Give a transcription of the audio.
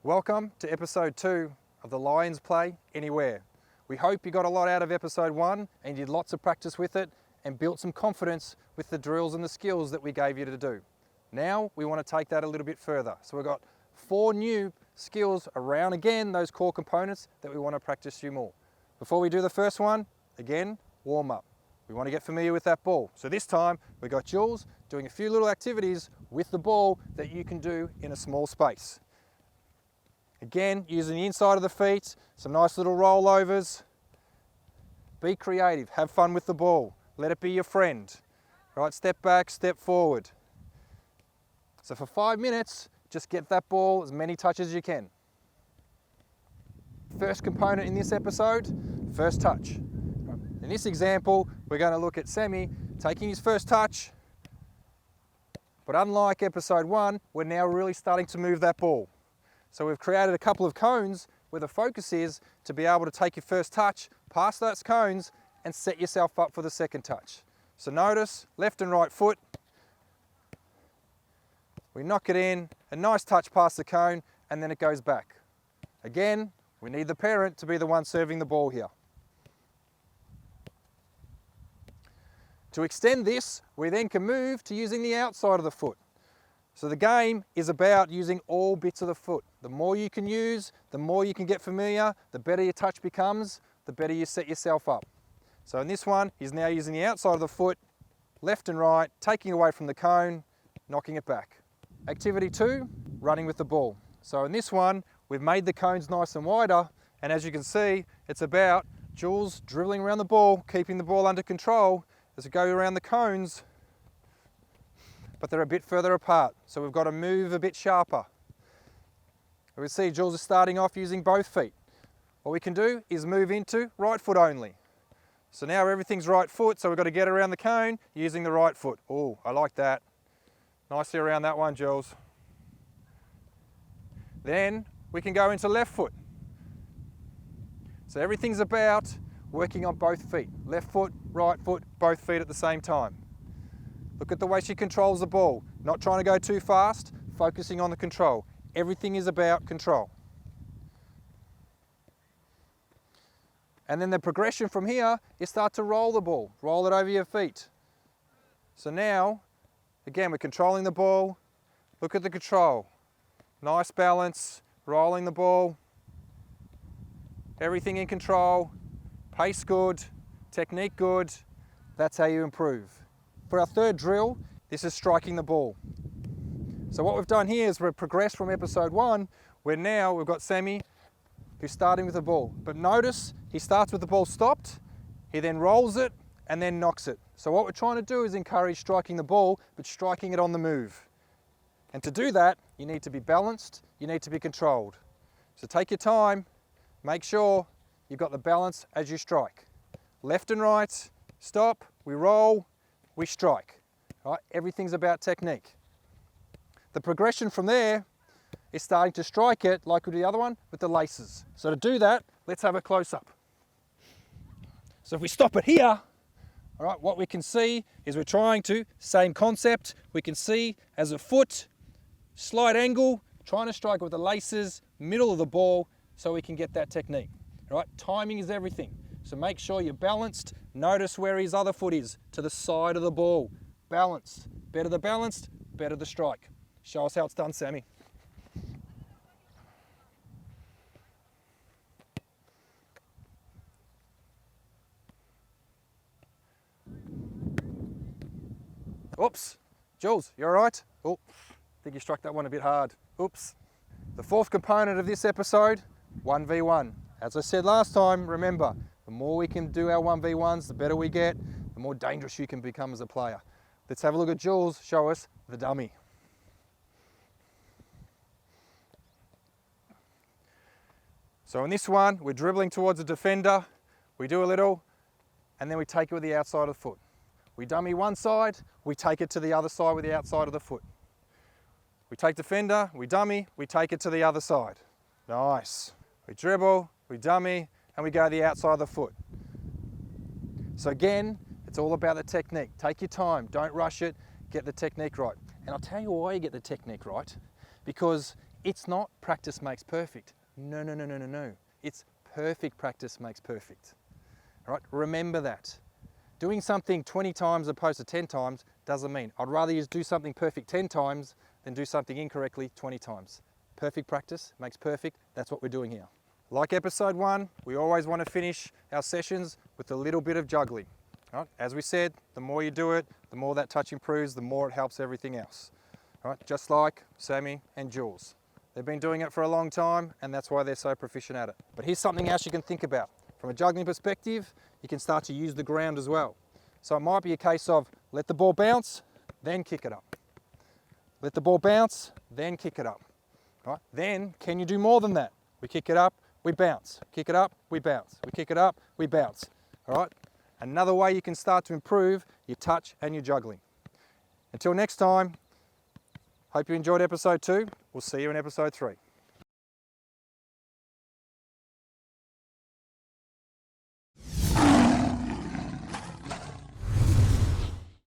Welcome to episode 2 of the Lions Play Anywhere. We hope you got a lot out of episode 1 and you did lots of practice with it and built some confidence with the drills and the skills that we gave you to do. Now we want to take that a little bit further. So we've got 4 new skills around again those core components that we want to practice you more. Before we do the first one, again, warm up. We want to get familiar with that ball. So this time we've got Jules doing a few little activities with the ball that you can do in a small space. Again, using the inside of the feet, some nice little rollovers. Be creative, have fun with the ball. Let it be your friend. Right, step back, step forward. So for 5 minutes, just get that ball as many touches as you can. First component in this episode, first touch. In this example, we're going to look at Sammy taking his first touch, but unlike episode 1, we're now really starting to move that ball. So we've created a couple of cones where the focus is to be able to take your first touch, pass those cones, and set yourself up for the second touch. So notice, left and right foot. We knock it in, a nice touch past the cone, and then it goes back. Again, we need the parent to be the one serving the ball here. To extend this, we then can move to using the outside of the foot. So the game is about using all bits of the foot. The more you can use, the more you can get familiar, the better your touch becomes, the better you set yourself up. So in this one, he's now using the outside of the foot, left and right, taking away from the cone, knocking it back. Activity 2, running with the ball. So in this one, we've made the cones nice and wider, and as you can see, it's about Jules dribbling around the ball, keeping the ball under control as we go around the cones, but they're a bit further apart, so we've got to move a bit sharper. We see Jules is starting off using both feet. What we can do is move into right foot only. So now everything's right foot, so we've got to get around the cone using the right foot. Oh, I like that. Nicely around that one, Jules. Then we can go into left foot. So everything's about working on both feet. Left foot, right foot, both feet at the same time. Look at the way she controls the ball. Not trying to go too fast, focusing on the control. Everything is about control. And then the progression from here is start to roll the ball. Roll it over your feet. So now, again, we're controlling the ball. Look at the control. Nice balance, rolling the ball. Everything in control. Pace good, technique good. That's how you improve. For our third drill, this is striking the ball. So what we've done here is we've progressed from episode 1, where now we've got Sammy who's starting with the ball. But notice he starts with the ball stopped, he then rolls it and then knocks it. So what we're trying to do is encourage striking the ball, but striking it on the move. And to do that, you need to be balanced, you need to be controlled. So take your time, make sure you've got the balance as you strike. Left and right, stop, we roll, we strike. Right? Everything's about technique. The progression from there is starting to strike it like we did the other one with the laces. So to do that, let's have a close-up. So if we stop it here, all right, what we can see is we're trying to, same concept, we can see as a foot, slight angle, trying to strike with the laces, middle of the ball, so we can get that technique. All right? Timing is everything. So make sure you're balanced. Notice where his other foot is, to the side of the ball. Balance. Better the balanced, better the strike. Show us how it's done, Sammy. Oops. Jules, you all right? Oh, I think you struck that one a bit hard. Oops. The fourth component of this episode, 1v1. As I said last time, remember, the more we can do our 1v1s, the better we get, the more dangerous you can become as a player. Let's have a look at Jules show us the dummy. So in this one, we're dribbling towards a defender, we do a little, and then we take it with the outside of the foot. We dummy one side, we take it to the other side with the outside of the foot. We take defender, we dummy, we take it to the other side. Nice. We dribble, we dummy, and we go the outside of the foot. So again, it's all about the technique. Take your time, don't rush it, get the technique right. And I'll tell you why you get the technique right. Because It's not practice makes perfect. No, no, no, no, no, no. It's perfect practice makes perfect. All right, remember that. Doing something 20 times opposed to 10 times doesn't mean. I'd rather you do something perfect 10 times than do something incorrectly 20 times. Perfect practice makes perfect. That's what we're doing here. Like episode 1, we always want to finish our sessions with a little bit of juggling. All right? As we said, the more you do it, the more that touch improves, the more it helps everything else. All right? Just like Sammy and Jules. They've been doing it for a long time, and that's why they're so proficient at it. But here's something else you can think about. From a juggling perspective, you can start to use the ground as well. So it might be a case of let the ball bounce, then kick it up. Let the ball bounce, then kick it up. All right? Then, can you do more than that? We kick it up, we bounce. Kick it up, we bounce. We kick it up, we bounce. All right? Another way you can start to improve your touch and your juggling. Until next time, hope you enjoyed episode 2. We'll see you in episode 3.